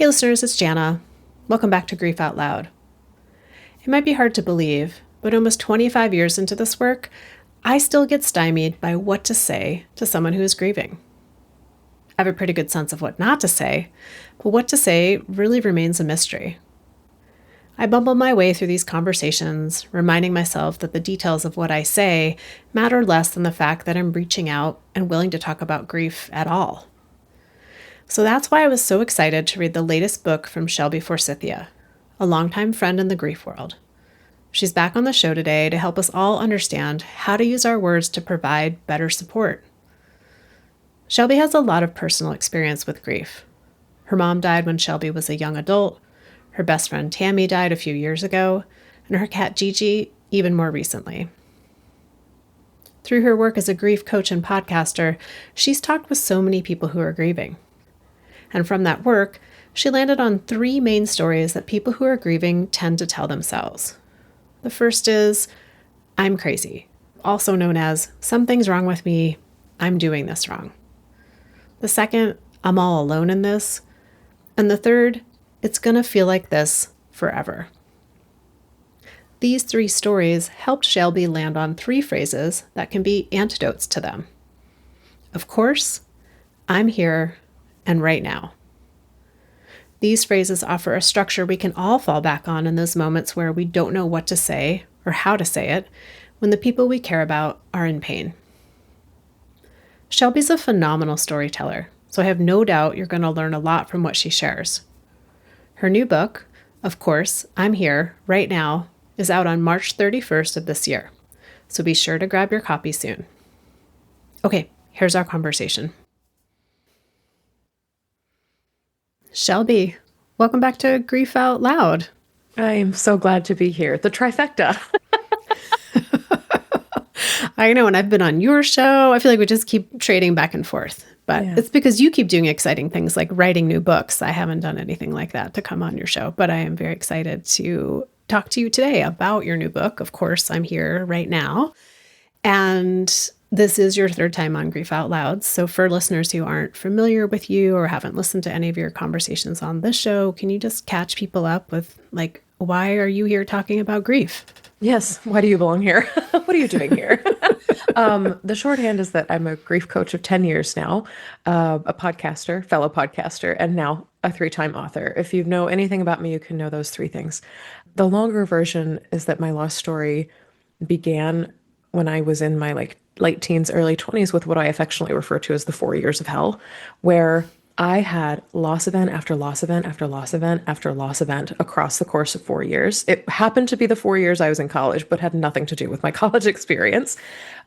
Hey listeners, it's Jana. Welcome back to Grief Out Loud. It might be hard to believe, but almost 25 years into this work, I still get stymied by what to say to someone who is grieving. I have a pretty good sense of what not to say, but what to say really remains a mystery. I bumble my way through these conversations, reminding myself that the details of what I say matter less than the fact that I'm reaching out and willing to talk about grief at all. So that's why I was so excited to read the latest book from Shelby Forsythia, a longtime friend in the grief world. She's back on the show today to help us all understand how to use our words to provide better support. Shelby has a lot of personal experience with grief. Her mom died when Shelby was a young adult, her best friend Tami died a few years ago, and her cat Gigi even more recently. Through her work as a grief coach and podcaster, she's talked with so many people who are grieving. And from that work, she landed on 3 main stories that people who are grieving tend to tell themselves. The first is, I'm crazy, also known as, something's wrong with me, I'm doing this wrong. The second, I'm all alone in this. And the third, it's gonna feel like this forever. These 3 stories helped Shelby land on 3 phrases that can be antidotes to them. Of course, I'm here, and right now. These phrases offer a structure we can all fall back on in those moments where we don't know what to say or how to say it when the people we care about are in pain. Shelby's a phenomenal storyteller, so I have no doubt you're going to learn a lot from what she shares. Her new book, Of Course, I'm Here, Right Now, is out on March 31st of this year, so be sure to grab your copy soon. Okay, here's our conversation. Shelby, welcome back to Grief Out Loud. I am so glad to be here. The trifecta. I know, and I've been on your show. I feel like we just keep trading back and forth. But It's because you keep doing exciting things like writing new books. I haven't done anything like that to come on your show, but I am very excited to talk to you today about your new book. Of course, I'm here right now. And this is your 3rd time on Grief Out Loud. So for listeners who aren't familiar with you or haven't listened to any of your conversations on this show, can you just catch people up with, like, why are you here talking about grief? Yes. Why do you belong here? What are you doing here? The shorthand is that I'm a grief coach of 10 years now, a podcaster, fellow podcaster, and now a 3-time author. If you know anything about me, you can know those 3 things. The longer version is that my loss story began when I was in my late teens, early 20s with what I affectionately refer to as the 4 years of hell, where I had loss event after loss event after loss event after loss event across the course of 4 years. It happened to be the 4 years I was in college, but had nothing to do with my college experience.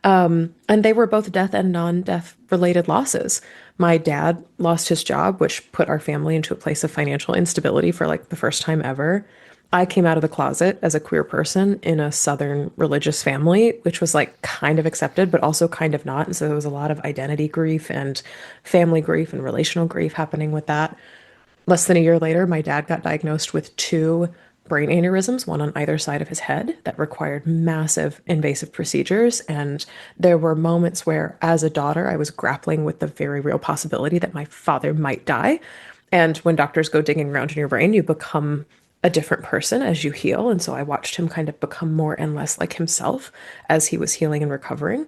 And they were both death and non-death related losses. My dad lost his job, which put our family into a place of financial instability for the first time ever. I came out of the closet as a queer person in a Southern religious family, which was kind of accepted, but also kind of not. And so there was a lot of identity grief and family grief and relational grief happening with that. Less than a year later, my dad got diagnosed with 2 brain aneurysms, one on either side of his head, that required massive invasive procedures. And there were moments where, as a daughter, I was grappling with the very real possibility that my father might die. And when doctors go digging around in your brain, you become a different person as you heal. And so I watched him kind of become more and less like himself as he was healing and recovering.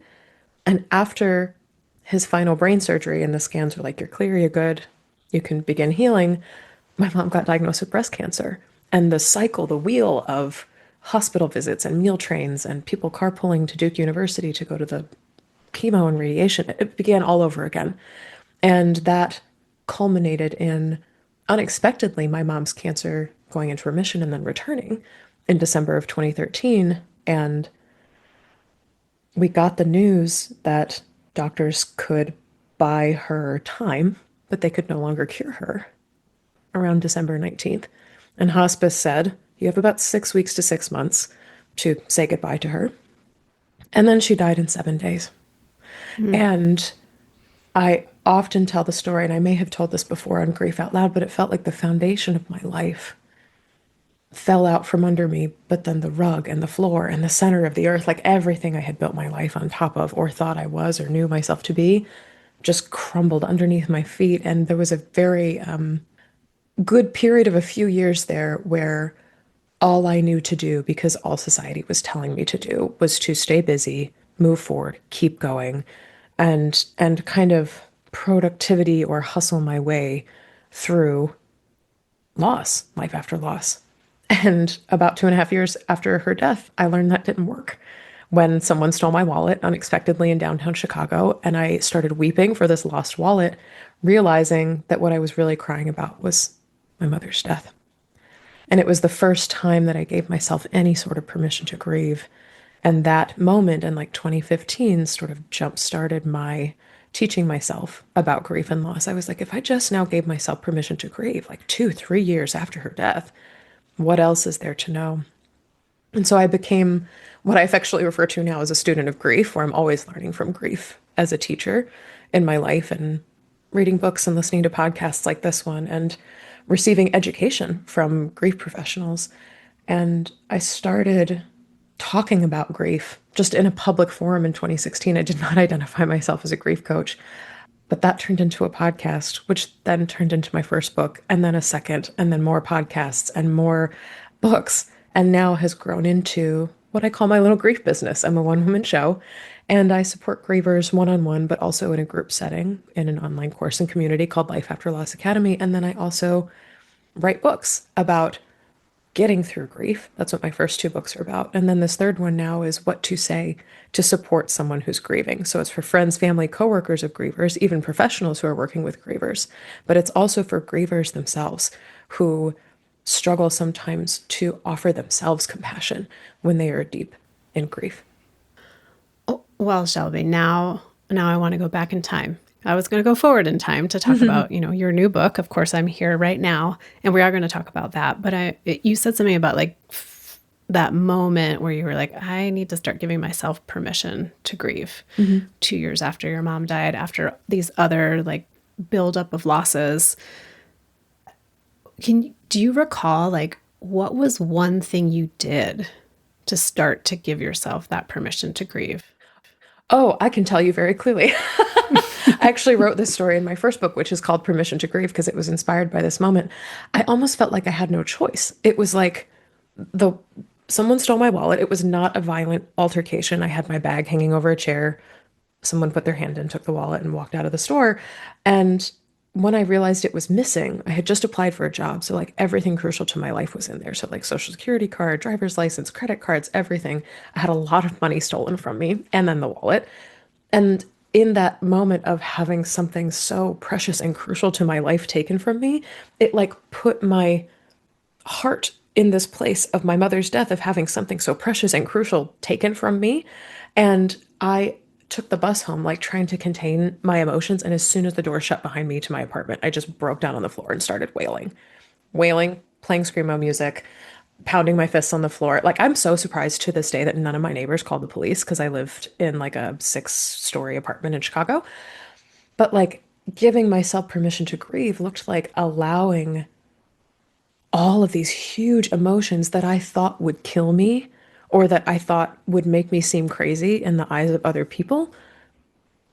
And after his final brain surgery and the scans were like, you're clear, you're good, you can begin healing, my mom got diagnosed with breast cancer. And the cycle, the wheel of hospital visits and meal trains and people carpooling to Duke University to go to the chemo and radiation, it began all over again. And that culminated in, unexpectedly, my mom's cancer going into remission and then returning in December of 2013. And we got the news that doctors could buy her time, but they could no longer cure her around December 19th. And hospice said, you have about 6 weeks to 6 months to say goodbye to her. And then she died in 7 days. And I often tell the story, and I may have told this before on Grief Out Loud, but it felt like the foundation of my life fell out from under me, but then the rug and the floor and the center of the earth, like everything I had built my life on top of or thought I was or knew myself to be, just crumbled underneath my feet. And there was a very good period of a few years there where all I knew to do, because all society was telling me to do, was to stay busy, move forward, keep going, and kind of productivity or hustle my way through loss, life after loss. And about 2.5 years after her death, I learned that didn't work. When someone stole my wallet unexpectedly in downtown Chicago, and I started weeping for this lost wallet, realizing that what I was really crying about was my mother's death. And it was the first time that I gave myself any sort of permission to grieve. And that moment in like 2015 sort of jump started my teaching myself about grief and loss. I was like, if I just now gave myself permission to grieve, like 2, 3 years after her death, what else is there to know? And so I became what I affectionately refer to now as a student of grief, where I'm always learning from grief as a teacher in my life and reading books and listening to podcasts like this one and receiving education from grief professionals. And I started talking about grief just in a public forum in 2016. I did not identify myself as a grief coach, but that turned into a podcast, which then turned into my first book, and then a second, and then more podcasts and more books, and now has grown into what I call my little grief business. I'm a one-woman show, and I support grievers one-on-one, but also in a group setting in an online course and community called Life After Loss Academy. And then I also write books about getting through grief. That's what my first 2 books are about. And then this third one now is what to say to support someone who's grieving. So it's for friends, family, coworkers of grievers, even professionals who are working with grievers. But it's also for grievers themselves who struggle sometimes to offer themselves compassion when they are deep in grief. Oh, well, Shelby, now I want to go back in time. I was going to go forward in time to talk about, your new book. Of course, I'm here right now, and we are going to talk about that. But you said something about like that moment where you were like, I need to start giving myself permission to grieve. 2 years after your mom died, after these other like buildup of losses. Do you recall like what was one thing you did to start to give yourself that permission to grieve? Oh, I can tell you very clearly. I actually wrote this story in my first book, which is called Permission to Grieve, because it was inspired by this moment. I almost felt like I had no choice. It was like someone stole my wallet. It was not a violent altercation. I had my bag hanging over a chair. Someone put their hand in, took the wallet, and walked out of the store. And when I realized it was missing, I had just applied for a job. So like everything crucial to my life was in there. So like social security card, driver's license, credit cards, everything. I had a lot of money stolen from me, and then the wallet. And in that moment of having something so precious and crucial to my life taken from me, it like put my heart in this place of my mother's death, of having something so precious and crucial taken from me. And I took the bus home, like trying to contain my emotions. And as soon as the door shut behind me to my apartment, I just broke down on the floor and started wailing, playing screamo music, pounding my fists on the floor. Like, I'm so surprised to this day that none of my neighbors called the police, because I lived in like a 6-story apartment in Chicago. But like giving myself permission to grieve looked like allowing all of these huge emotions that I thought would kill me, or that I thought would make me seem crazy in the eyes of other people.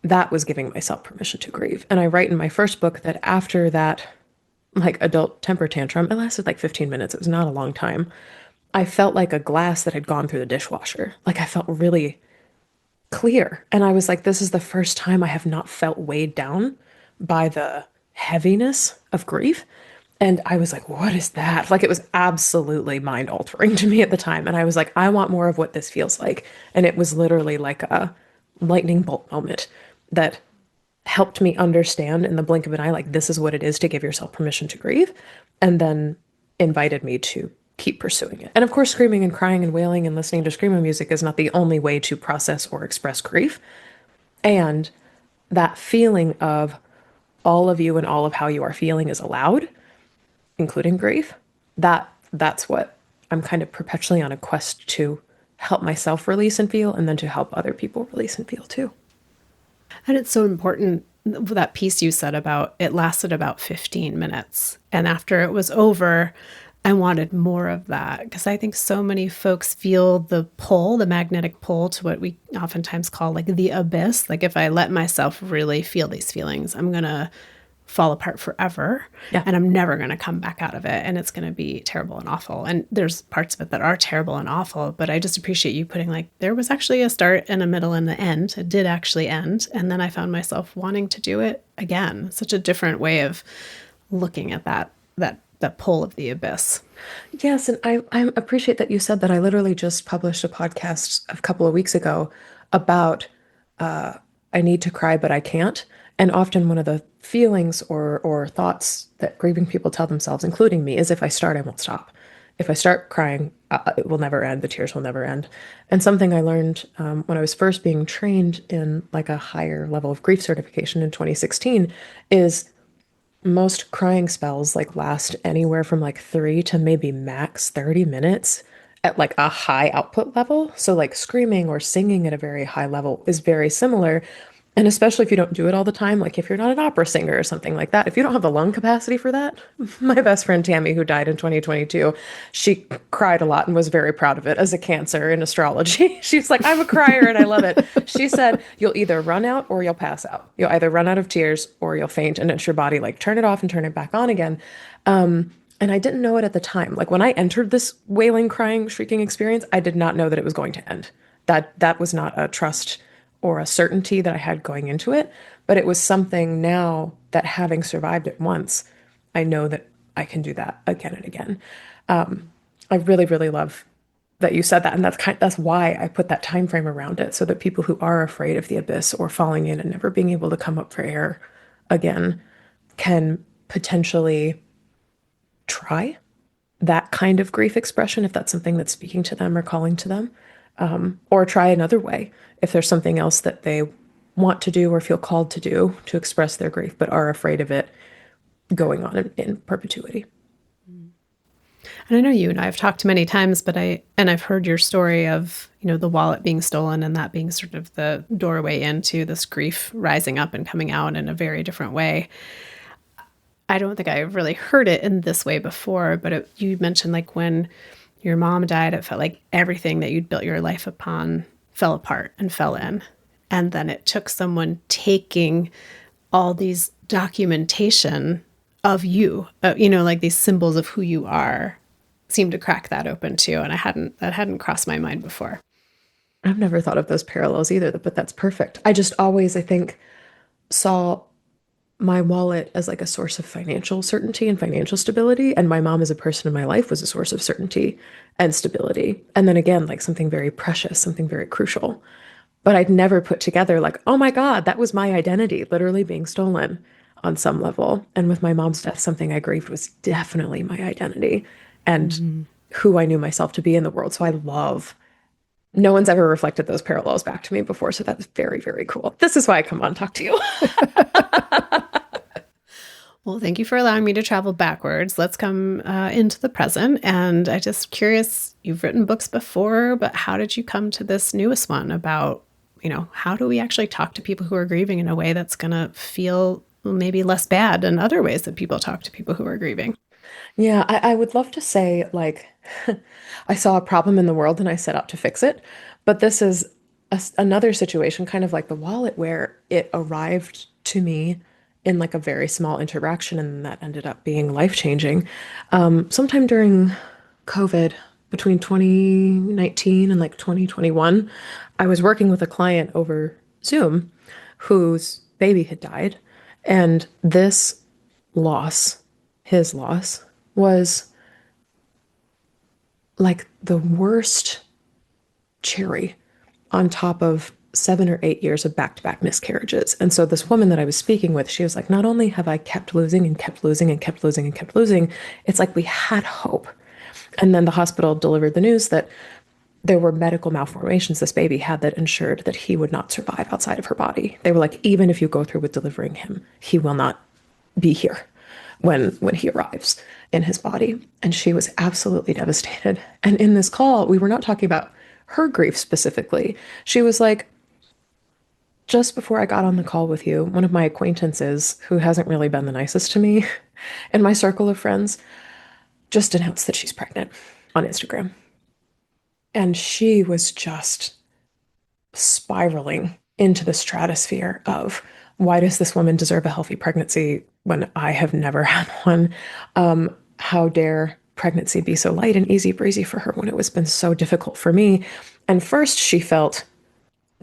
That was giving myself permission to grieve. And I write in my first book that after that like adult temper tantrum, it lasted like 15 minutes. It was not a long time. I felt like a glass that had gone through the dishwasher. Like I felt really clear. And I was like, this is the first time I have not felt weighed down by the heaviness of grief. And I was like, what is that? Like, it was absolutely mind altering to me at the time. And I was like, I want more of what this feels like. And it was literally like a lightning bolt moment that helped me understand in the blink of an eye, like, this is what it is to give yourself permission to grieve. And then invited me to keep pursuing it. And of course, screaming and crying and wailing and listening to screamo music is not the only way to process or express grief. And that feeling of all of you and all of how you are feeling is allowed, including grief, that's what I'm kind of perpetually on a quest to help myself release and feel, and then to help other people release and feel too. And it's so important, that piece you said about it lasted about 15 minutes. And after it was over, I wanted more of that, because I think so many folks feel the pull, the magnetic pull to what we oftentimes call like the abyss. Like, if I let myself really feel these feelings, I'm going to fall apart forever Yeah. and I'm never going to come back out of it and it's going to be terrible and awful. And there's parts of it that are terrible and awful, but I just appreciate you putting like there was actually a start and a middle and the end. It did actually end. And then I found myself wanting to do it again. Such a different way of looking at that pull of the abyss. Yes, and I appreciate that you said that. I literally just published a podcast a couple of weeks ago about I need to cry, but I can't. And often one of the feelings or thoughts that grieving people tell themselves, including me, is if I start, I won't stop. If I start crying, it will never end. The tears will never end. And something I learned when I was first being trained in like a higher level of grief certification in 2016 is most crying spells like last anywhere from like 3 to maybe max 30 minutes at like a high output level. So like screaming or singing at a very high level is very similar. And especially if you don't do it all the time, like if you're not an opera singer or something like that, if you don't have the lung capacity for that, my best friend Tami, who died in 2022, she cried a lot and was very proud of it as a Cancer in astrology. She's like, I'm a crier and I love it. She said, you'll either run out or you'll pass out. You'll either run out of tears or you'll faint and it's your body like turn it off and turn it back on again. And I didn't know it at the time. Like when I entered this wailing, crying, shrieking experience, I did not know that it was going to end. That was not a trust or a certainty that I had going into it, but it was something now that having survived it once, I know that I can do that again and again. I really, really love that you said that, and that's why I put that time frame around it, so that people who are afraid of the abyss or falling in and never being able to come up for air again can potentially try that kind of grief expression if that's something that's speaking to them or calling to them, or try another way if there's something else that they want to do or feel called to do to express their grief but are afraid of it going on in perpetuity. And I know you and I have talked many times, but I've heard your story of, the wallet being stolen and that being sort of the doorway into this grief rising up and coming out in a very different way. I don't think I've really heard it in this way before, but you mentioned like when your mom died, it felt like everything that you'd built your life upon fell apart and fell in. And then it took someone taking all these documentation of you, like these symbols of who you are, seemed to crack that open too. And that hadn't crossed my mind before. I've never thought of those parallels either, but that's perfect. I just always, I think, saw my wallet as like a source of financial certainty and financial stability. And my mom as a person in my life was a source of certainty and stability. And then again, like something very precious, something very crucial. But I'd never put together like, oh my God, that was my identity literally being stolen on some level. And with my mom's death, something I grieved was definitely my identity and who I knew myself to be in the world. So no one's ever reflected those parallels back to me before. So that's very, very cool. This is why I come on and talk to you. Well, thank you for allowing me to travel backwards. Let's come into the present. And I just curious, you've written books before, but how did you come to this newest one about, how do we actually talk to people who are grieving in a way that's going to feel maybe less bad than other ways that people talk to people who are grieving? Yeah, I would love to say, like, I saw a problem in the world and I set out to fix it. But this is another situation, kind of like the wallet, where it arrived to me in like a very small interaction and that ended up being life-changing. Sometime during COVID, between 2019 and like 2021, I was working with a client over Zoom whose baby had died. And this loss, his loss, was like the worst cherry on top of 7 or 8 years of back-to-back miscarriages. And so this woman that I was speaking with, she was like, not only have I kept losing and kept losing and kept losing and kept losing, it's like we had hope. And then the hospital delivered the news that there were medical malformations this baby had that ensured that he would not survive outside of her body. They were like, even if you go through with delivering him, he will not be here when he arrives in his body. And she was absolutely devastated. And in this call, we were not talking about her grief specifically. She was like, just before I got on the call with you, one of my acquaintances, who hasn't really been the nicest to me in my circle of friends, just announced that she's pregnant on Instagram. And she was just spiraling into the stratosphere of why does this woman deserve a healthy pregnancy when I have never had one? How dare pregnancy be so light and easy breezy for her when it was been so difficult for me? And first she felt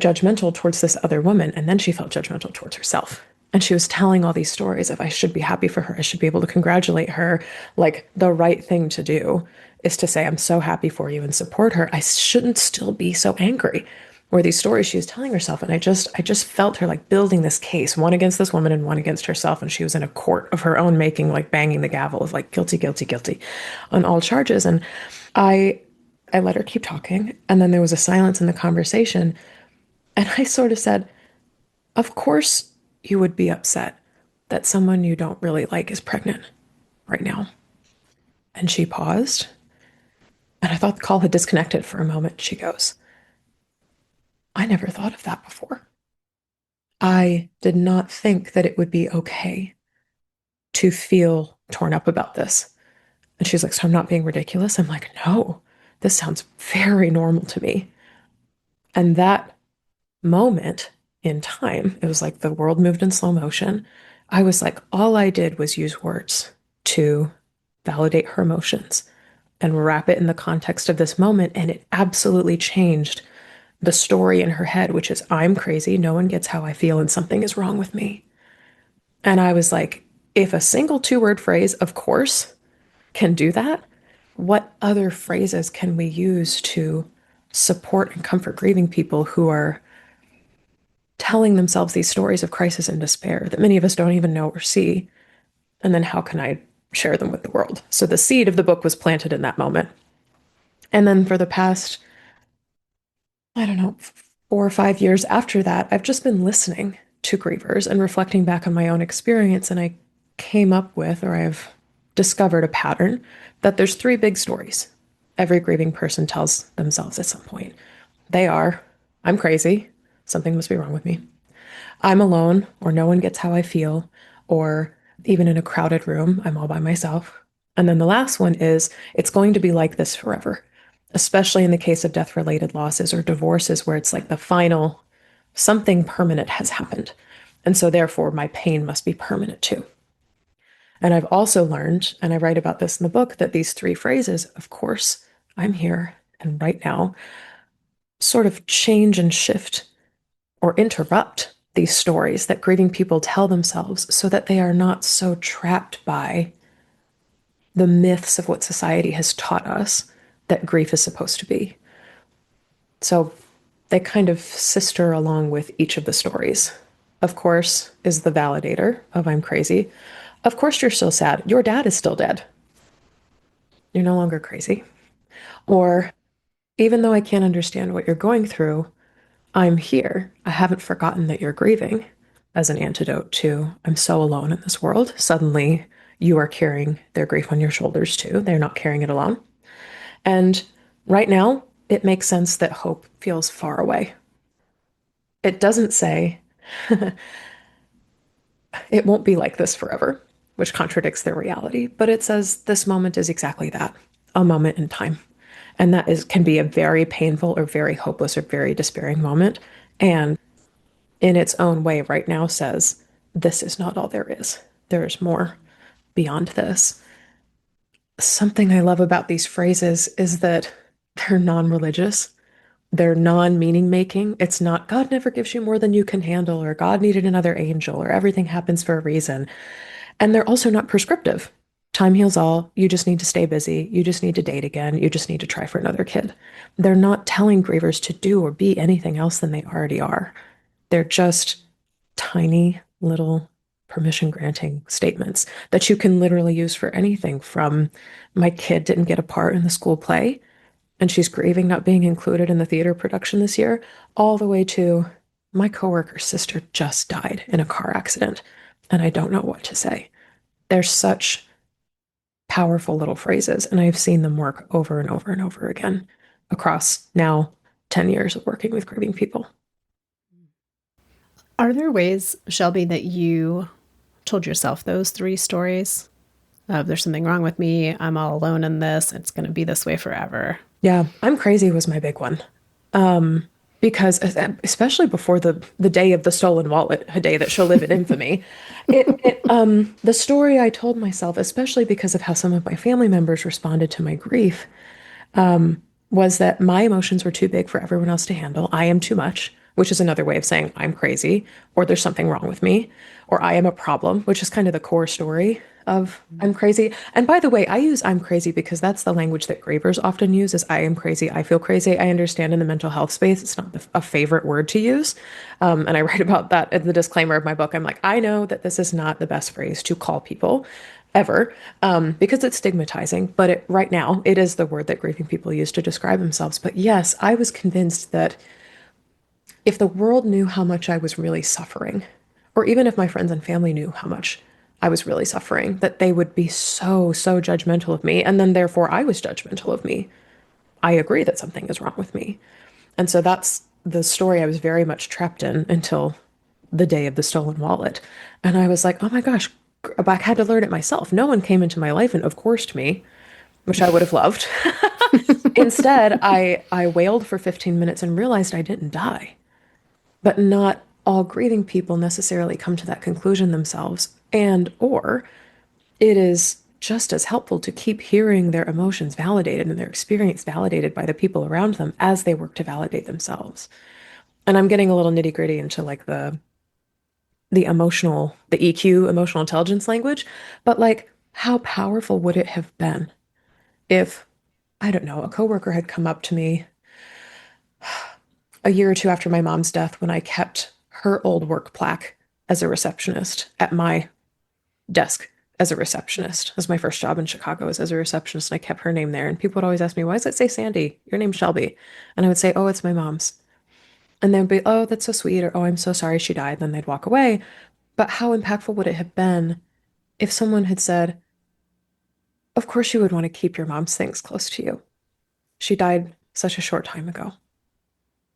judgmental towards this other woman, and then she felt judgmental towards herself. And she was telling all these stories of I should be happy for her. I should be able to congratulate her. Like the right thing to do is to say, I'm so happy for you and support her. I shouldn't still be so angry. Or these stories she was telling herself. And I just felt her like building this case, one against this woman and one against herself. And she was in a court of her own making, like banging the gavel of like guilty, guilty, guilty on all charges. And I I let her keep talking. And then there was a silence in the conversation. And I sort of said, of course you would be upset that someone you don't really like is pregnant right now. And she paused. And I thought the call had disconnected for a moment. She goes, I never thought of that before. I did not think that it would be okay to feel torn up about this. And she's like, so I'm not being ridiculous? I'm like, no, this sounds very normal to me. And that moment in time, it was like the world moved in slow motion. I was like, all I did was use words to validate her emotions and wrap it in the context of this moment. And it absolutely changed the story in her head, which is I'm crazy. No one gets how I feel, and something is wrong with me. And I was like, if a single 2-word phrase, of course, can do that, what other phrases can we use to support and comfort grieving people who are telling themselves these stories of crisis and despair that many of us don't even know or see? And then how can I share them with the world? So the seed of the book was planted in that moment. And then for the past, I don't know, 4 or 5 years after that, I've just been listening to grievers and reflecting back on my own experience. And I came up with, or I've discovered a pattern that there's 3 big stories every grieving person tells themselves at some point. They are, I'm crazy, something must be wrong with me. I'm alone, or no one gets how I feel, or even in a crowded room, I'm all by myself. And then the last one is, it's going to be like this forever, especially in the case of death related losses or divorces, where it's like the final, something permanent has happened. And so therefore, my pain must be permanent too. And I've also learned, and I write about this in the book, that these 3 phrases, of course, I'm here and right now, sort of change and shift or interrupt these stories that grieving people tell themselves so that they are not so trapped by the myths of what society has taught us that grief is supposed to be. So they kind of sister along with each of the stories. Of course, is the validator of I'm crazy. Of course, you're still sad. Your dad is still dead. You're no longer crazy. Or even though I can't understand what you're going through, I'm here. I haven't forgotten that you're grieving, as an antidote to I'm so alone in this world. Suddenly, you are carrying their grief on your shoulders too. They're not carrying it alone. And right now, it makes sense that hope feels far away. It doesn't say it won't be like this forever, which contradicts their reality, but it says this moment is exactly that, a moment in time. And that is can be a very painful or very hopeless or very despairing moment. And in its own way, right now says, this is not all there is. There is more beyond this. Something I love about these phrases is that they're non religious, they're non meaning making. It's not, God never gives you more than you can handle, or God needed another angel, or everything happens for a reason. And they're also not prescriptive. Time heals all. You just need to stay busy. You just need to date again. You just need to try for another kid. They're not telling grievers to do or be anything else than they already are. They're just tiny little permission granting statements that you can literally use for anything from my kid didn't get a part in the school play and she's grieving not being included in the theater production this year, all the way to my coworker's sister just died in a car accident and I don't know what to say. They're such powerful little phrases, and I've seen them work over and over and over again across now 10 years of working with grieving people. Are there ways, Shelby, that you told yourself those 3 stories of there's something wrong with me, I'm all alone in this, it's going to be this way forever? Yeah, I'm crazy was my big one. because especially before the day of the stolen wallet, a day that shall live in infamy, the story I told myself, especially because of how some of my family members responded to my grief, was that my emotions were too big for everyone else to handle. I am too much, which is another way of saying I'm crazy, or there's something wrong with me, or I am a problem, which is kind of the core story of I'm crazy. And by the way, I use I'm crazy because that's the language that grievers often use is I am crazy, I feel crazy. I understand in the mental health space, it's not a favorite word to use. And I write about that in the disclaimer of my book. I'm like, I know that this is not the best phrase to call people ever, because it's stigmatizing. But right now, it is the word that grieving people use to describe themselves. But yes, I was convinced that if the world knew how much I was really suffering, or even if my friends and family knew how much I was really suffering, that they would be so, so judgmental of me. And then therefore, I was judgmental of me. I agree that something is wrong with me. And so that's the story I was very much trapped in until the day of the stolen wallet. And I was like, oh my gosh, I had to learn it myself. No one came into my life and of coursed me, which I would have loved. Instead, I wailed for 15 minutes and realized I didn't die. But not all grieving people necessarily come to that conclusion themselves. And or it is just as helpful to keep hearing their emotions validated and their experience validated by the people around them as they work to validate themselves. And I'm getting a little nitty gritty into like the EQ, emotional intelligence language, but like how powerful would it have been if, I don't know, a coworker had come up to me a year or two after my mom's death when I kept her old work plaque as a receptionist at my desk as a receptionist. It was my first job in Chicago was as a receptionist, and I kept her name there. And people would always ask me, why does it say Sandy? Your name's Shelby. And I would say, oh, it's my mom's. And they'd be, oh, that's so sweet, or oh, I'm so sorry she died. Then they'd walk away. But how impactful would it have been if someone had said, of course you would want to keep your mom's things close to you. She died such a short time ago.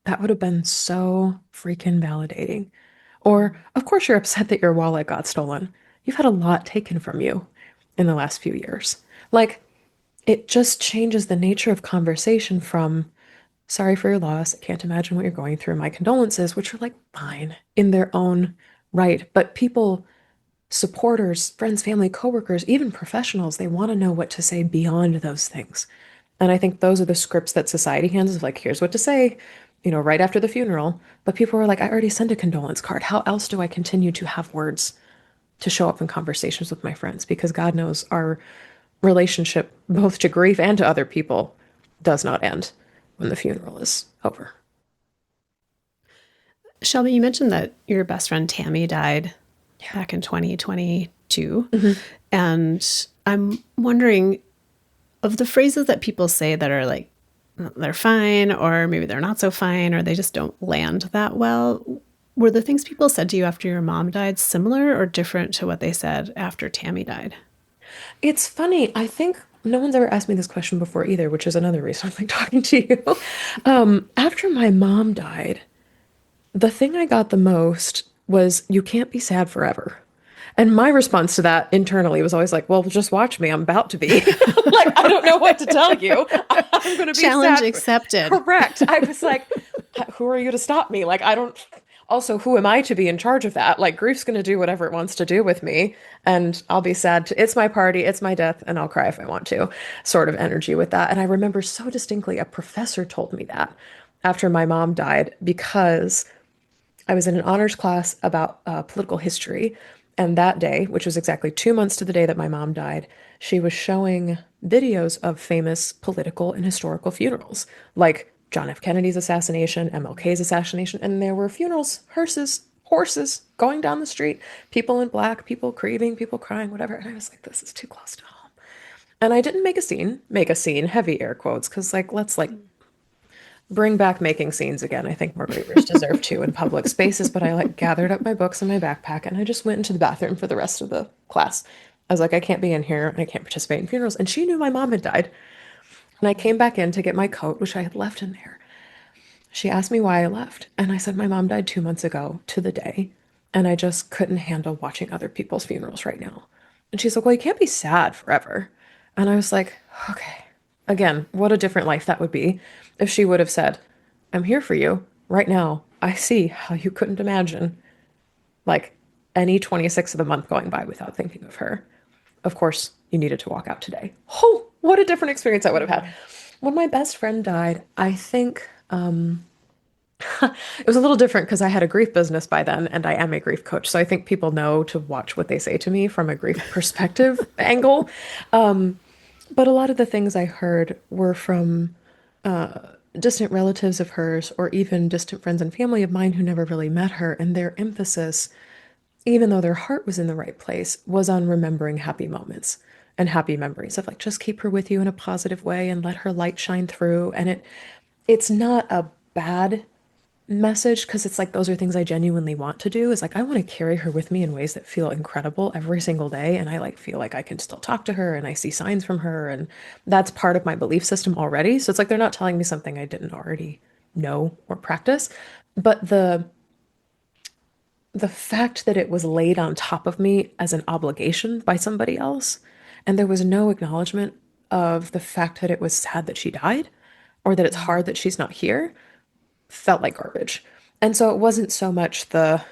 That would have been so freaking validating. Or, of course, you're upset that your wallet got stolen. You've had a lot taken from you in the last few years. Like, it just changes the nature of conversation from, sorry for your loss. I can't imagine what you're going through. My condolences, which are like fine in their own right. But people, supporters, friends, family, coworkers, even professionals, they want to know what to say beyond those things. And I think those are the scripts that society hands of like, here's what to say, right after the funeral. But people were like, I already sent a condolence card. How else do I continue to have words to show up in conversations with my friends? Because God knows our relationship, both to grief and to other people, does not end when the funeral is over. Shelby, you mentioned that your best friend Tami died back in 2022. Mm-hmm. And I'm wondering of the phrases that people say that are like, they're fine, or maybe they're not so fine, or they just don't land that well. Were the things people said to you after your mom died similar or different to what they said after Tami died? It's funny. I think no one's ever asked me this question before either, which is another reason I'm like talking to you. After my mom died, the thing I got the most was, you can't be sad forever. And my response to that internally was always like, well, just watch me. I'm about to be. Like, I don't know what to tell you. I'm going to be Challenge sad. accepted. Correct. I was like, who are you to stop me? Like, I don't. Also, who am I to be in charge of that? Like, grief's going to do whatever it wants to do with me, and I'll be sad. It's my party, it's my death, and I'll cry if I want to, sort of energy with that. And I remember so distinctly a professor told me that after my mom died, because I was in an honors class about political history. And that day, which was exactly 2 months to the day that my mom died, she was showing videos of famous political and historical funerals, like John F. Kennedy's assassination, MLK's assassination. And there were funerals, hearses, horses going down the street, people in black, people grieving, people crying, whatever. And I was like, this is too close to home. And I didn't make a scene, heavy air quotes, because like, let's like bring back making scenes again. I think more grievers deserve to in public spaces, but I like gathered up my books in my backpack and I just went into the bathroom for the rest of the class. I was like, I can't be in here and I can't participate in funerals. And she knew my mom had died. And I came back in to get my coat, which I had left in there. She asked me why I left. And I said, my mom died 2 months ago to the day. And I just couldn't handle watching other people's funerals right now. And she's like, well, you can't be sad forever. And I was like, okay. Again, what a different life that would be if she would have said, I'm here for you. right now, I see how you couldn't imagine like any 26th of the month going by without thinking of her. Of course, you needed to walk out today. Oh, what a different experience I would have had. When my best friend died, I think it was a little different because I had a grief business by then and I am a grief coach. So I think people know to watch what they say to me from a grief perspective angle. But a lot of the things I heard were from distant relatives of hers or even distant friends and family of mine who never really met her. And their emphasis, even though their heart was in the right place, was on remembering happy moments and happy memories of like just keep her with you in a positive way and let her light shine through. And it's not a bad message because it's like those are things I genuinely want to do is like I want to carry her with me in ways that feel incredible every single day and I like feel like I can still talk to her and I see signs from her and that's part of my belief system already. So it's like they're not telling me something I didn't already know or practice. But the fact that it was laid on top of me as an obligation by somebody else and there was no acknowledgement of the fact that it was sad that she died or that it's hard that she's not here felt like garbage. And so it wasn't so much the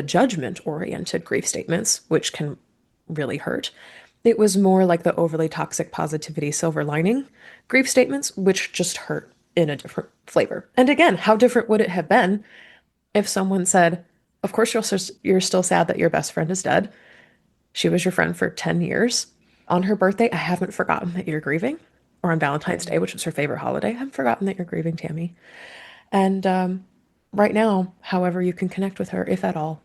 judgment oriented grief statements, which can really hurt. It was more like the overly toxic positivity silver lining grief statements, which just hurt in a different flavor. And again, how different would it have been if someone said, "Of course you're still sad that your best friend is dead. She was your friend for 10 years. On her birthday, I haven't forgotten that you're grieving." Or on Valentine's Day, which was her favorite holiday, I haven't forgotten that you're grieving, Tami. And right now, however you can connect with her, if at all,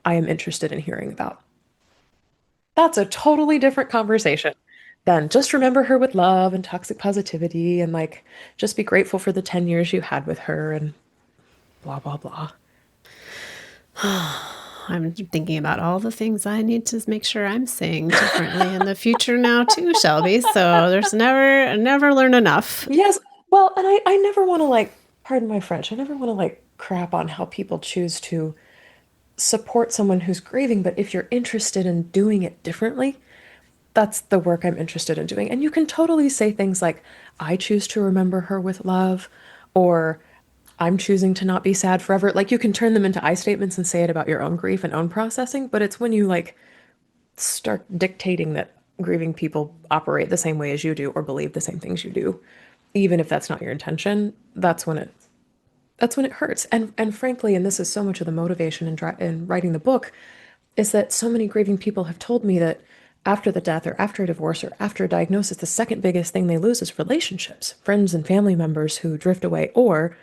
I am interested in hearing about. That's a totally different conversation than just remember her with love and toxic positivity and like just be grateful for the 10 years you had with her and blah, blah, blah. I'm thinking about all the things I need to make sure I'm saying differently in the future now too, Shelby. So there's never learn enough. Yes. Well, and I never want to like, pardon my French, I never want to like crap on how people choose to support someone who's grieving, but if you're interested in doing it differently, that's the work I'm interested in doing. And you can totally say things like, I choose to remember her with love, or I'm choosing to not be sad forever. Like you can turn them into I statements and say it about your own grief and own processing, but it's when you like start dictating that grieving people operate the same way as you do or believe the same things you do, even if that's not your intention, that's when it hurts. And frankly, and this is so much of the motivation in writing the book, is that so many grieving people have told me that after the death or after a divorce or after a diagnosis, the second biggest thing they lose is relationships, friends and family members who drift away or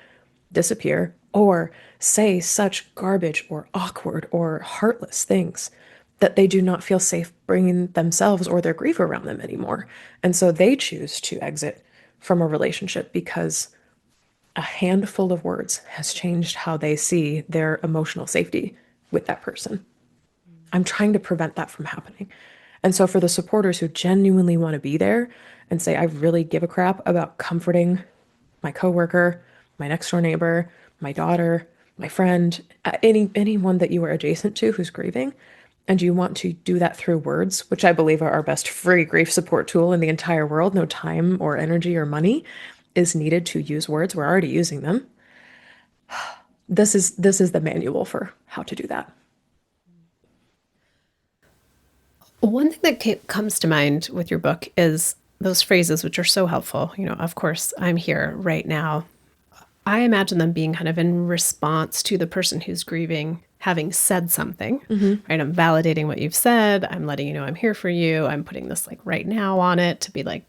disappear or say such garbage or awkward or heartless things that they do not feel safe bringing themselves or their grief around them anymore. And so they choose to exit from a relationship because a handful of words has changed how they see their emotional safety with that person. I'm trying to prevent that from happening. And so for the supporters who genuinely want to be there and say, I really give a crap about comforting my coworker, my next door neighbor, my daughter, my friend, anyone that you are adjacent to who's grieving, and you want to do that through words, which I believe are our best free grief support tool in the entire world. No time or energy or money is needed to use words. We're already using them. This is the manual for how to do that. One thing that comes to mind with your book is those phrases, which are so helpful. Of course, I'm here right now. I imagine them being kind of in response to the person who's grieving having said something, right? I'm validating what you've said. I'm letting you know I'm here for you. I'm putting this like right now on it to be like,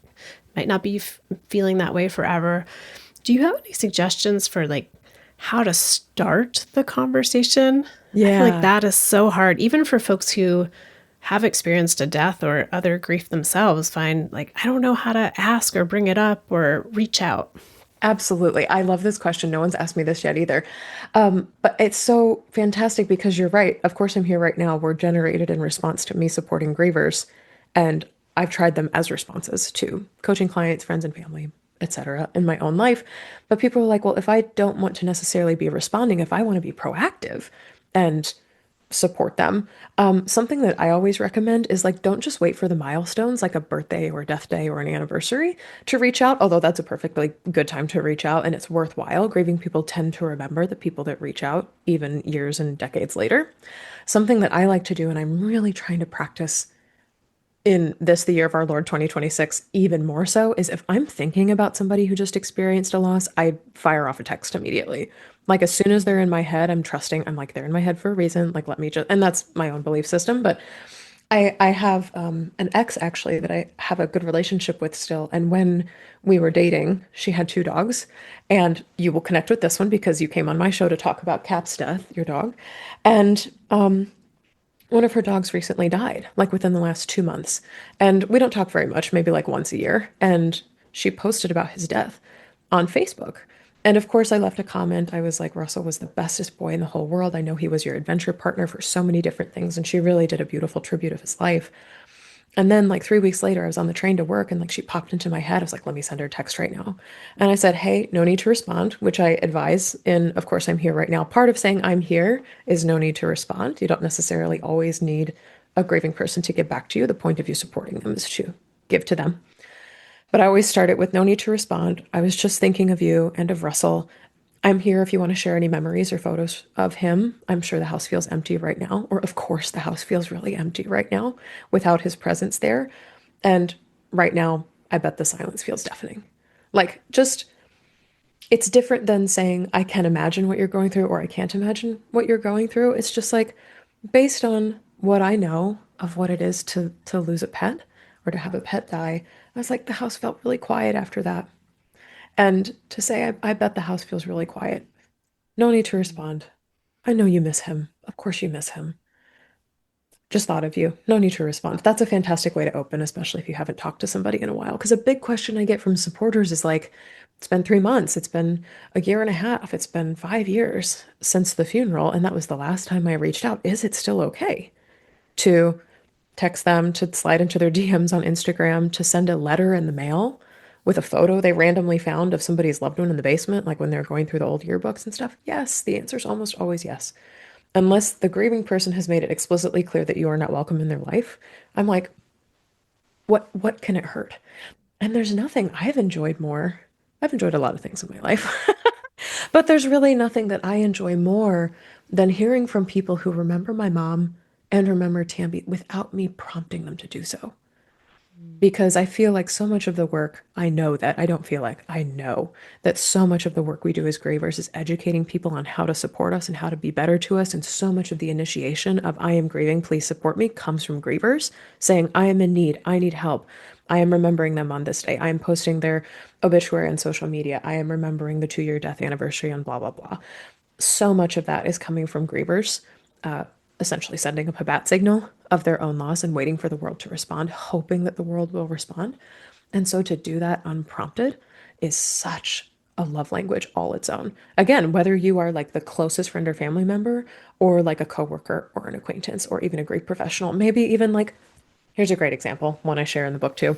might not be feeling that way forever. Do you have any suggestions for like how to start the conversation? Yeah. I feel like that is so hard, even for folks who have experienced a death or other grief themselves, find like, I don't know how to ask or bring it up or reach out. Absolutely. I love this question. No one's asked me this yet either. But it's so fantastic because you're right. Of course, I'm here right now. We're generated in response to me supporting grievers. And I've tried them as responses to coaching clients, friends and family, etc. in my own life. But people are like, well, if I don't want to necessarily be responding, if I want to be proactive and support them. Something that I always recommend is like, don't just wait for the milestones, like a birthday or a death day or an anniversary to reach out, although that's a perfectly good time to reach out and it's worthwhile. Grieving people tend to remember the people that reach out even years and decades later. Something that I like to do, and I'm really trying to practice in this, the year of our Lord 2026, even more so, is if I'm thinking about somebody who just experienced a loss, I fire off a text immediately. Like as soon as they're in my head, I'm trusting, I'm like, they're in my head for a reason. Like, let me just, and that's my own belief system. But I have an ex actually that I have a good relationship with still. And when we were dating, she had two dogs. And you will connect with this one because you came on my show to talk about Cap's death, your dog. And one of her dogs recently died, like within the last 2 months. And we don't talk very much, maybe like once a year. And she posted about his death on Facebook. And of course, I left a comment. I was like, Russell was the bestest boy in the whole world. I know he was your adventure partner for so many different things. And she really did a beautiful tribute of his life. And then like 3 weeks later, I was on the train to work and like she popped into my head. I was like, let me send her a text right now. And I said, hey, no need to respond, which I advise in, of course, I'm here right now. Part of saying I'm here is no need to respond. You don't necessarily always need a grieving person to get back to you. The point of you supporting them is to give to them. But I always start it with no need to respond. I was just thinking of you and of Russell. I'm here if you want to share any memories or photos of him. I'm sure the house feels empty right now. Or, of course, the house feels really empty right now without his presence there. And right now, I bet the silence feels deafening. Like, just, it's different than saying, I can imagine what you're going through or I can't imagine what you're going through. It's just like, based on what I know of what it is to lose a pet or to have a pet die, I was like, the house felt really quiet after that. And to say, I bet the house feels really quiet. No need to respond. I know you miss him. Of course you miss him. Just thought of you. No need to respond. That's a fantastic way to open, especially if you haven't talked to somebody in a while. Because a big question I get from supporters is like, it's been 3 months, it's been a year and a half, it's been 5 years since the funeral, and that was the last time I reached out. Is it still okay to text them, to slide into their DMs on Instagram, to send a letter in the mail with a photo they randomly found of somebody's loved one in the basement, like when they're going through the old yearbooks and stuff? Yes, the answer is almost always yes. Unless the grieving person has made it explicitly clear that you are not welcome in their life, I'm like, what can it hurt? And there's nothing I've enjoyed more. I've enjoyed a lot of things in my life, but there's really nothing that I enjoy more than hearing from people who remember my mom and remember Tami without me prompting them to do so. Because I feel like so much of the work, I know that, I don't feel like, I know that so much of the work we do as grievers is educating people on how to support us and how to be better to us. And so much of the initiation of I am grieving, please support me comes from grievers saying, I am in need, I need help. I am remembering them on this day. I am posting their obituary on social media. I am remembering the 2-year death anniversary on blah, blah, blah. So much of that is coming from grievers, essentially sending up a bat signal of their own loss and waiting for the world to respond, hoping that the world will respond. And so to do that unprompted is such a love language all its own. Again, whether you are like the closest friend or family member or like a coworker or an acquaintance or even a great professional, maybe even like, here's a great example, one I share in the book too,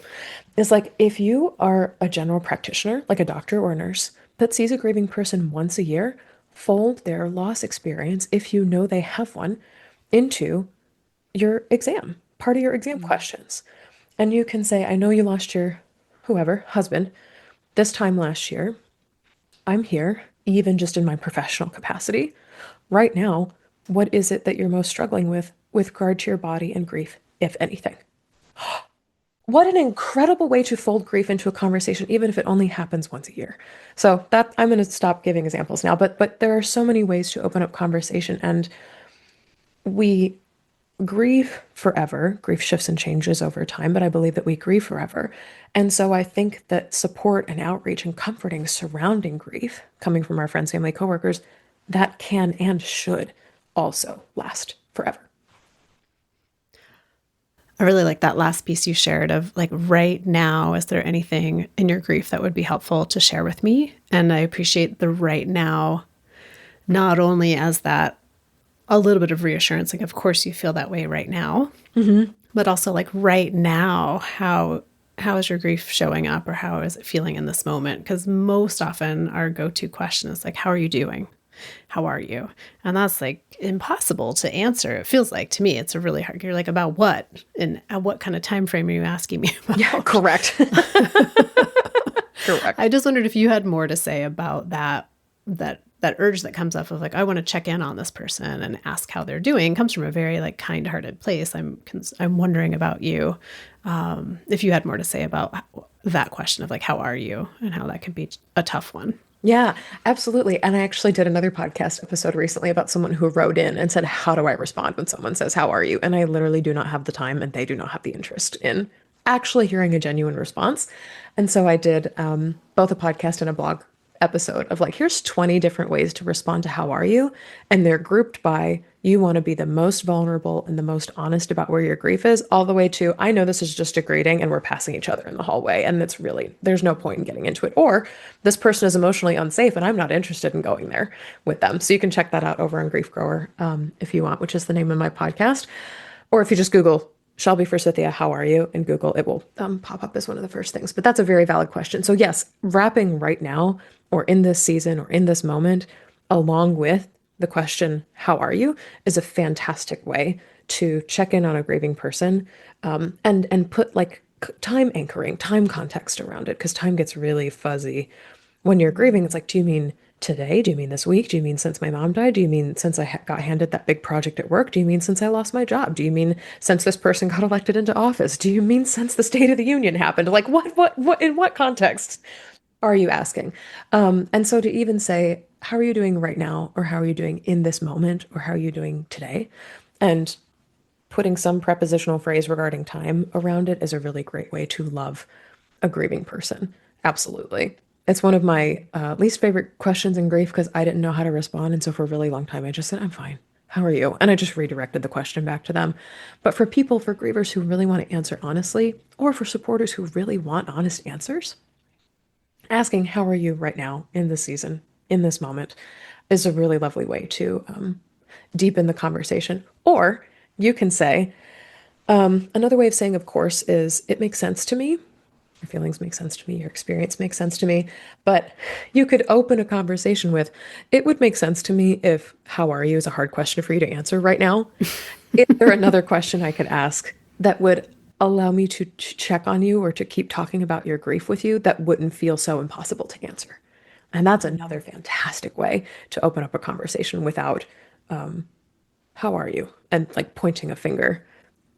is like if you are a general practitioner, like a doctor or a nurse that sees a grieving person once a year, fold their loss experience, if you know they have one, into your exam, part of your exam questions. And you can say, I know you lost your whoever, husband, this time last year. I'm here, even just in my professional capacity. Right now, what is it that you're most struggling with regard to your body and grief, if anything? What an incredible way to fold grief into a conversation, even if it only happens once a year. So that I'm going to stop giving examples now, but there are so many ways to open up conversation, and we grieve forever. Grief shifts and changes over time, but I believe that we grieve forever. And so I think that support and outreach and comforting surrounding grief, coming from our friends, family, coworkers, that can and should also last forever. I really like that last piece you shared of like right now, is there anything in your grief that would be helpful to share with me? And I appreciate the right now, not only as that a little bit of reassurance, like of course you feel that way right now, but also like right now, how is your grief showing up or how is it feeling in this moment? Because most often our go-to question is like, how are you doing? how are you? And that's like impossible to answer. It feels like to me, it's a really hard. You're like, about what? And at what kind of time frame are you asking me Yeah, about? correct. I Correct. just wondered if you had more to say about that urge that comes up of like, I want to check in on this person and ask how they're doing. It comes from a very like kind-hearted place. I'm wondering about you, if you had more to say about that question of like, how are you, and how that can be a tough one. Yeah, absolutely. And I actually did another podcast episode recently about someone who wrote in and said, how do I respond when someone says, how are you? And I literally do not have the time and they do not have the interest in actually hearing a genuine response. And so I did both a podcast and a blog episode of like, here's 20 different ways to respond to how are you? And they're grouped by you want to be the most vulnerable and the most honest about where your grief is, all the way to I know this is just a greeting and we're passing each other in the hallway. And it's really, there's no point in getting into it. Or this person is emotionally unsafe and I'm not interested in going there with them. So you can check that out over on Grief Grower if you want, which is the name of my podcast. Or if you just Google Shelby Forsythia, how are you? In Google, it will pop up as one of the first things. But that's a very valid question. So, yes, wrapping right now or in this season or in this moment, along with the question, how are you, is a fantastic way to check in on a grieving person and put like time anchoring, time context around it, because time gets really fuzzy when you're grieving. It's like, do you mean today? Do you mean this week? Do you mean since my mom died? Do you mean since I got handed that big project at work? Do you mean since I lost my job? Do you mean since this person got elected into office? Do you mean since the State of the Union happened? Like, what, in what context are you asking? And so to even say, how are you doing right now? Or how are you doing in this moment? Or how are you doing today? And putting some prepositional phrase regarding time around it is a really great way to love a grieving person. Absolutely. It's one of my least favorite questions in grief because I didn't know how to respond. And so for a really long time, I just said, I'm fine. How are you? And I just redirected the question back to them. But for people, for grievers who really want to answer honestly, or for supporters who really want honest answers, asking, how are you right now in this season, in this moment, is a really lovely way to deepen the conversation. Or you can say, another way of saying, of course, is it makes sense to me. Your feelings make sense to me. Your experience makes sense to me. But you could open a conversation with, it would make sense to me if how are you is a hard question for you to answer right now. Is there another question I could ask that would allow me to check on you or to keep talking about your grief with you that wouldn't feel so impossible to answer? And that's another fantastic way to open up a conversation without, how are you? And like pointing a finger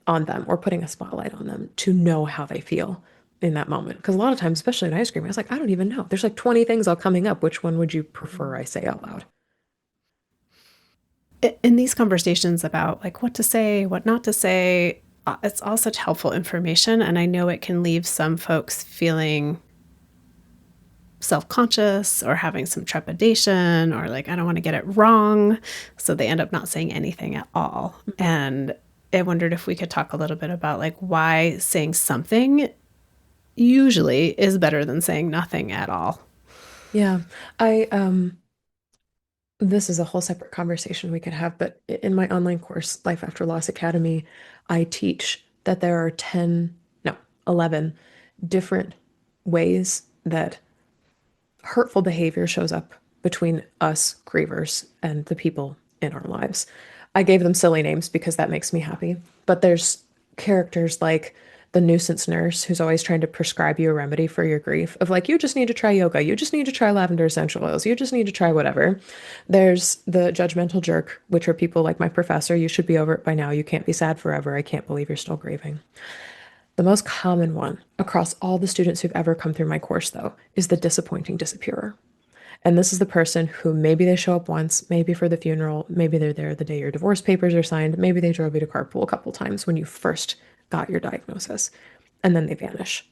on them or putting a spotlight on them to know how they feel in that moment. Because a lot of times, especially in ice cream, I was like, I don't even know. There's like 20 things all coming up. Which one would you prefer I say out loud? In these conversations about like what to say, what not to say, it's all such helpful information. And I know it can leave some folks feeling self-conscious or having some trepidation or like, I don't want to get it wrong. So they end up not saying anything at all. And I wondered if we could talk a little bit about like why saying something usually is better than saying nothing at all. Yeah. This is a whole separate conversation we could have, but in my online course, Life After Loss Academy, I teach that there are 10, no, 11 different ways that hurtful behavior shows up between us grievers and the people in our lives. I gave them silly names because that makes me happy. But there's characters like the nuisance nurse who's always trying to prescribe you a remedy for your grief, of like, you just need to try yoga, you just need to try lavender essential oils, you just need to try whatever. There's the judgmental jerk, which are people like my professor, you should be over it by now, you can't be sad forever, I can't believe you're still grieving. The most common one across all the students who've ever come through my course, though, is the disappointing disappearer. And this is the person who maybe they show up once, maybe for the funeral, maybe they're there the day your divorce papers are signed, maybe they drove you to carpool a couple times when you first got your diagnosis, and then they vanish.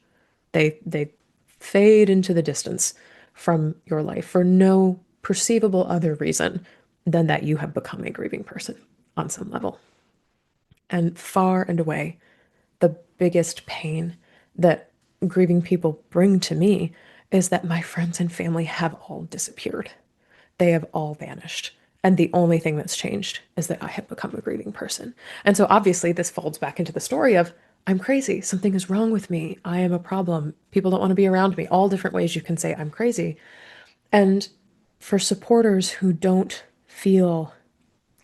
They fade into the distance from your life for no perceivable other reason than that you have become a grieving person on some level. And far and away, the biggest pain that grieving people bring to me is that my friends and family have all disappeared. They have all vanished. And the only thing that's changed is that I have become a grieving person. And so obviously this folds back into the story of I'm crazy. Something is wrong with me. I am a problem. People don't want to be around me. All different ways you can say I'm crazy. And for supporters who don't feel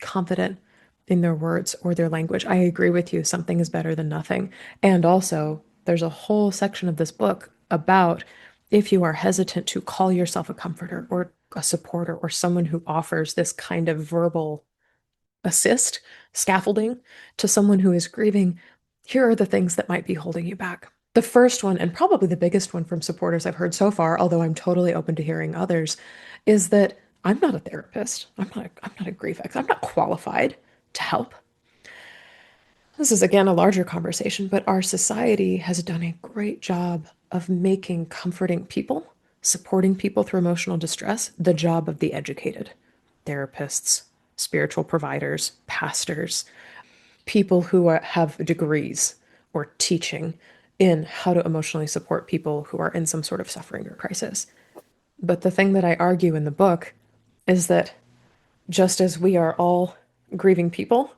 confident in their words or their language, I agree with you. Something is better than nothing. And also, there's a whole section of this book about if you are hesitant to call yourself a comforter or a supporter or someone who offers this kind of verbal assist, scaffolding to someone who is grieving, here are the things that might be holding you back. The first one, and probably the biggest one from supporters I've heard so far, although I'm totally open to hearing others, is that I'm not a therapist. I'm not a grief expert. I'm not qualified to help. This is again a larger conversation, but our society has done a great job of making comforting people, supporting people through emotional distress, the job of the educated. Therapists, spiritual providers, pastors, people who have degrees or teaching in how to emotionally support people who are in some sort of suffering or crisis. But the thing that I argue in the book is that just as we are all grieving people,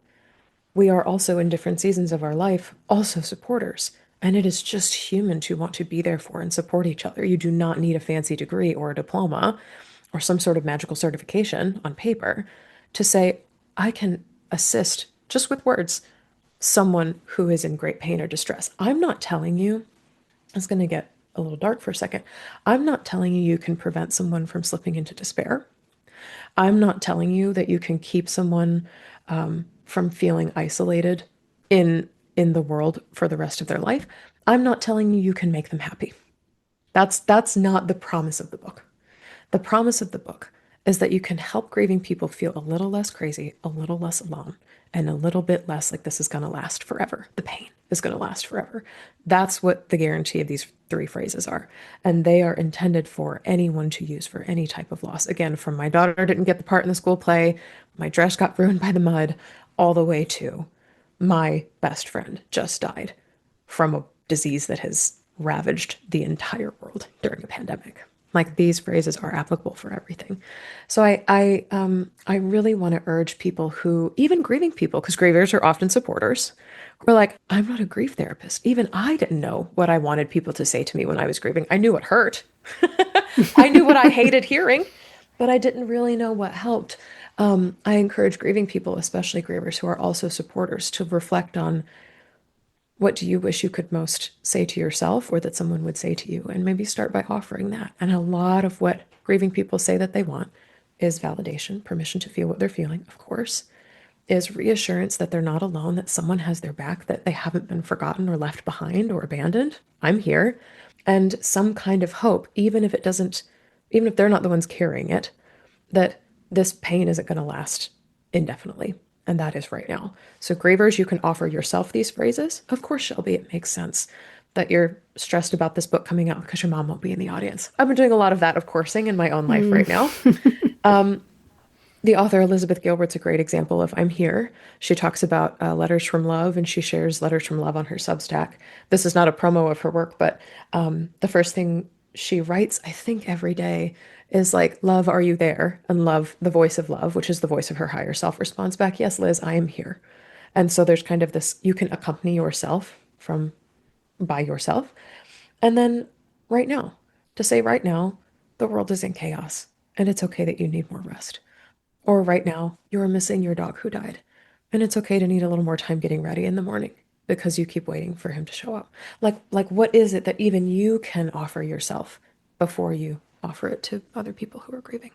we are also in different seasons of our life also supporters. And it is just human to want to be there for and support each other. You do not need a fancy degree or a diploma or some sort of magical certification on paper to say, I can assist just with words someone who is in great pain or distress. I'm not telling you, it's going to get a little dark for a second. I'm not telling you you can prevent someone from slipping into despair. I'm not telling you that you can keep someone from feeling isolated in the world for the rest of their life. I'm not telling you you can make them happy. That's not the promise of the book. The promise of the book is that you can help grieving people feel a little less crazy, a little less alone, and a little bit less like this is going to last forever. The pain is going to last forever. That's what the guarantee of these three phrases are. And they are intended for anyone to use for any type of loss. Again, from my daughter didn't get the part in the school play, my dress got ruined by the mud, all the way to my best friend just died from a disease that has ravaged the entire world during a pandemic. Like these phrases are applicable for everything. So I really want to urge people who, even grieving people, because grievers are often supporters, who are like, I'm not a grief therapist. Even I didn't know what I wanted people to say to me when I was grieving. I knew what hurt. I knew what I hated hearing, but I didn't really know what helped. I encourage grieving people, especially grievers who are also supporters, to reflect on what do you wish you could most say to yourself or that someone would say to you? And maybe start by offering that. And a lot of what grieving people say that they want is validation, permission to feel what they're feeling, of course, is reassurance that they're not alone, that someone has their back, that they haven't been forgotten or left behind or abandoned. I'm here. And some kind of hope, even if it doesn't, even if they're not the ones carrying it, that this pain isn't going to last indefinitely. And that is right now. So, grievers, you can offer yourself these phrases. Of course, Shelby, it makes sense that you're stressed about this book coming out because your mom won't be in the audience. I've been doing a lot of that, of coursing in my own life right now. The author Elizabeth Gilbert's a great example of I'm here. She talks about letters from love, and she shares letters from love on her Substack. This is not a promo of her work, but the first thing she writes, I think every day, is like, love, are you there? And love, the voice of love, which is the voice of her higher self, responds back, yes, Liz, I am here. And so there's kind of this, you can accompany yourself from by yourself. And then right now, to say right now, the world is in chaos and it's okay that you need more rest. Or right now, you're missing your dog who died. And it's okay to need a little more time getting ready in the morning because you keep waiting for him to show up. Like what is it that even you can offer yourself before you offer it to other people who are grieving?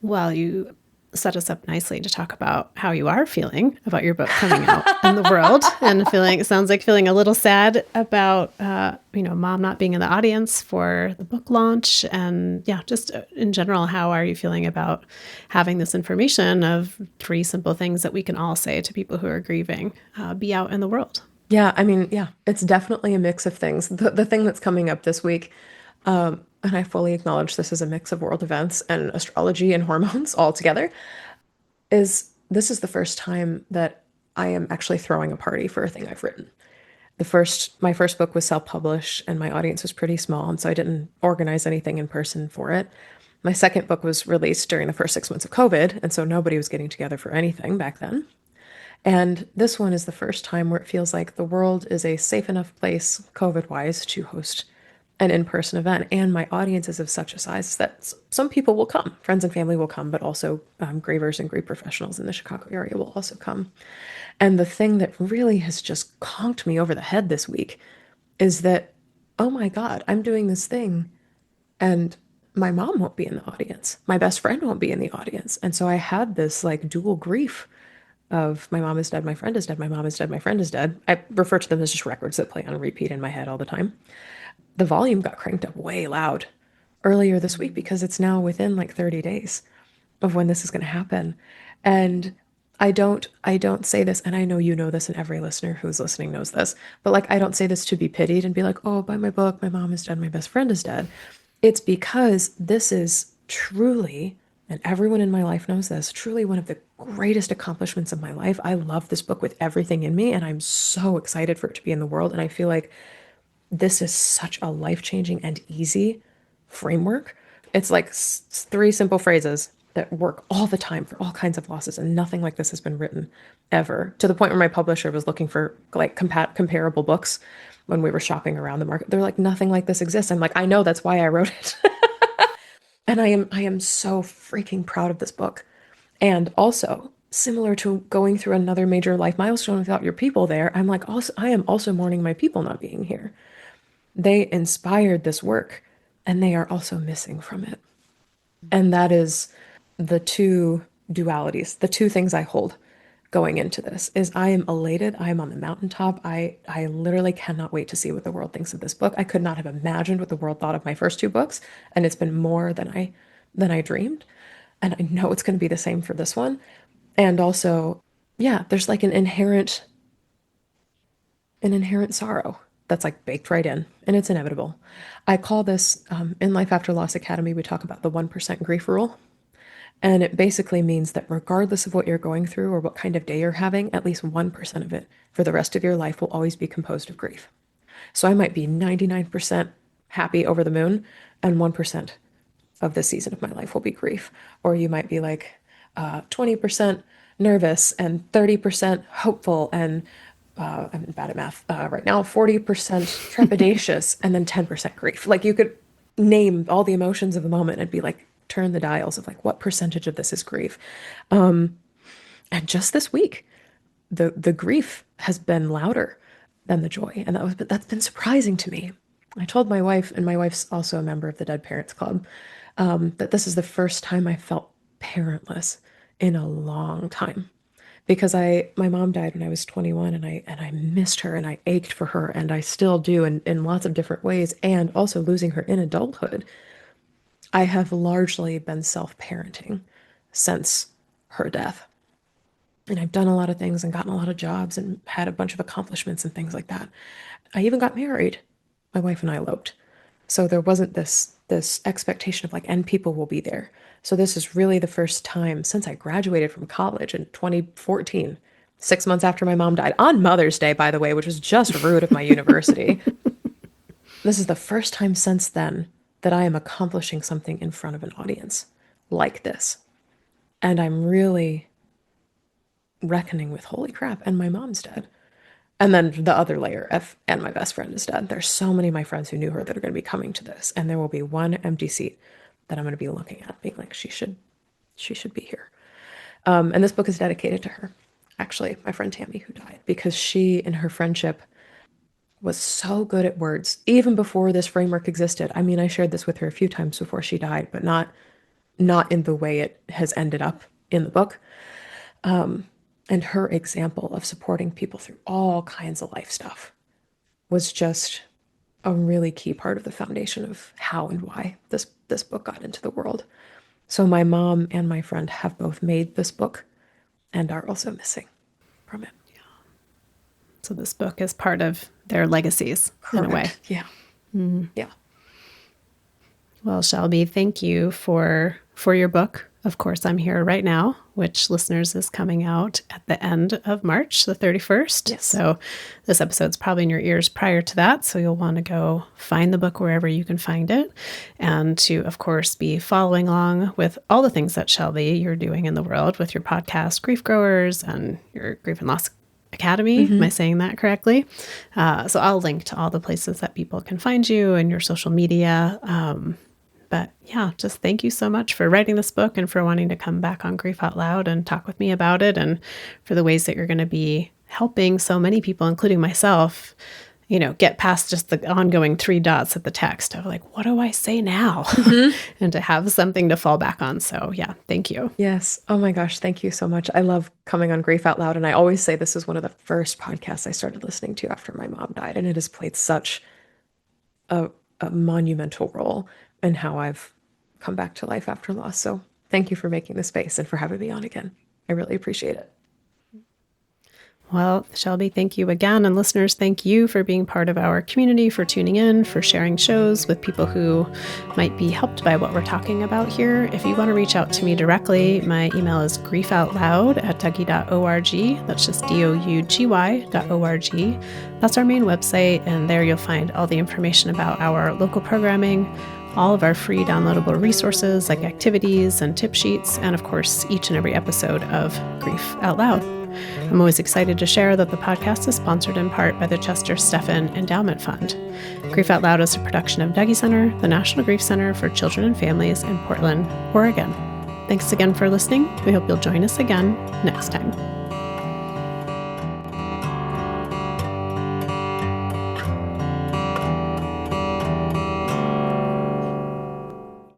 Well, you set us up nicely to talk about how you are feeling about your book coming out in the world, and feeling, it sounds like feeling a little sad about, mom not being in the audience for the book launch. And yeah, just in general, how are you feeling about having this information of three simple things that we can all say to people who are grieving, be out in the world? Yeah, I mean, yeah, it's definitely a mix of things. The thing that's coming up this week, and I fully acknowledge this is a mix of world events and astrology and hormones all together, is this is the first time that I am actually throwing a party for a thing I've written. My first book was self-published and my audience was pretty small, and so I didn't organize anything in person for it. My second book was released during the first 6 months of COVID, and so nobody was getting together for anything back then. And this one is the first time where it feels like the world is a safe enough place, COVID-wise, to host an in-person event, and my audience is of such a size that some people will come, friends and family will come, but also grievers and grief professionals in the Chicago area will also come. And the thing that really has just conked me over the head this week is that, oh my God, I'm doing this thing and my mom won't be in the audience. My best friend won't be in the audience. And so I had this like dual grief of my mom is dead, my friend is dead, my mom is dead, my friend is dead. I refer to them as just records that play on repeat in my head all the time. The volume got cranked up way loud earlier this week because it's now within like 30 days of when this is going to happen. And I don't say this, and I know you know this, and every listener who's listening knows this, but like I don't say this to be pitied and be like, oh, buy my book, my mom is dead, my best friend is dead. It's because this is truly, and everyone in my life knows this, truly one of the greatest accomplishments of my life. I love this book with everything in me, and I'm so excited for it to be in the world. And I feel like this is such a life-changing and easy framework. It's like three simple phrases that work all the time for all kinds of losses, and nothing like this has been written ever, to the point where my publisher was looking for like comparable books when we were shopping around the market. They're like, nothing like this exists. I'm like, I know, that's why I wrote it. And I am so freaking proud of this book. And also, similar to going through another major life milestone without your people there, I am also mourning my people not being here. They inspired this work, and they are also missing from it. And that is the two dualities, the two things I hold going into this is I am elated. I am on the mountaintop. I literally cannot wait to see what the world thinks of this book. I could not have imagined what the world thought of my first two books, and it's been more than I dreamed. And I know it's going to be the same for this one. And also, yeah, there's like an inherent sorrow that's like baked right in, and it's inevitable. I call this in Life After Loss Academy, we talk about the 1% grief rule. And it basically means that regardless of what you're going through or what kind of day you're having, at least 1% of it for the rest of your life will always be composed of grief. So I might be 99% happy over the moon, and 1% of this season of my life will be grief. Or you might be like 20% nervous and 30% hopeful and I'm bad at math right now, 40% trepidatious and then 10% grief. Like you could name all the emotions of the moment and be like, turn the dials of like what percentage of this is grief. And just this week, the grief has been louder than the joy, and that's been surprising to me. I told my wife, and my wife's also a member of the Dead Parents Club, that this is the first time I felt parentless in a long time. Because my mom died when I was 21, and I missed her, and I ached for her, and I still do in lots of different ways, and also losing her in adulthood. I have largely been self-parenting since her death. And I've done a lot of things and gotten a lot of jobs and had a bunch of accomplishments and things like that. I even got married. My wife and I eloped. So there wasn't this expectation of like, and people will be there. So this is really the first time since I graduated from college in 2014, 6 months after my mom died, on Mother's Day, by the way, which was just rude of my university. This is the first time since then that I am accomplishing something in front of an audience like this. And I'm really reckoning with, holy crap, and my mom's dead. And then the other layer, and my best friend is dead. There's so many of my friends who knew her that are going to be coming to this. And there will be one empty seat that I'm going to be looking at, being like, she should be here. And this book is dedicated to her. Actually, my friend Tami, who died, because she, in her friendship, was so good at words, even before this framework existed. I mean, I shared this with her a few times before she died, but not in the way it has ended up in the book. And her example of supporting people through all kinds of life stuff was just a really key part of the foundation of how and why this book got into the world. So my mom and my friend have both made this book and are also missing from it. So this book is part of their legacies. Correct. In a way. Yeah. Mm-hmm. Yeah. Well, Shelby, thank you for your book. Of course, I'm Here Right Now, which, listeners, is coming out at the end of March, the 31st. Yes. So this episode's probably in your ears prior to that. So you'll want to go find the book wherever you can find it. And to, of course, be following along with all the things that, Shelby, you're doing in the world with your podcast, Grief Growers, and your Grief and Loss Academy. Am I saying that correctly? So I'll link to all the places that people can find you and your social media. But yeah, just thank you so much for writing this book and for wanting to come back on Grief Out Loud and talk with me about it, and for the ways that you're going to be helping so many people, including myself, get past just the ongoing 3 dots at the text of like, what do I say now? And to have something to fall back on. So yeah, thank you. Yes. Oh my gosh. Thank you so much. I love coming on Grief Out Loud. And I always say this is one of the first podcasts I started listening to after my mom died. And it has played such a monumental role in how I've come back to life after loss. So thank you for making the space and for having me on again. I really appreciate it. Well, Shelby, thank you again. And listeners, thank you for being part of our community, for tuning in, for sharing shows with people who might be helped by what we're talking about here. If you want to reach out to me directly, my email is griefoutloud@dougy.org. That's just dougy.org. That's our main website. And there you'll find all the information about our local programming, all of our free downloadable resources like activities and tip sheets, and of course, each and every episode of Grief Out Loud. I'm always excited to share that the podcast is sponsored in part by the Chester Steffen Endowment Fund. Grief Out Loud is a production of Dougy Center, the National Grief Center for Children and Families in Portland, Oregon. Thanks again for listening. We hope you'll join us again next time.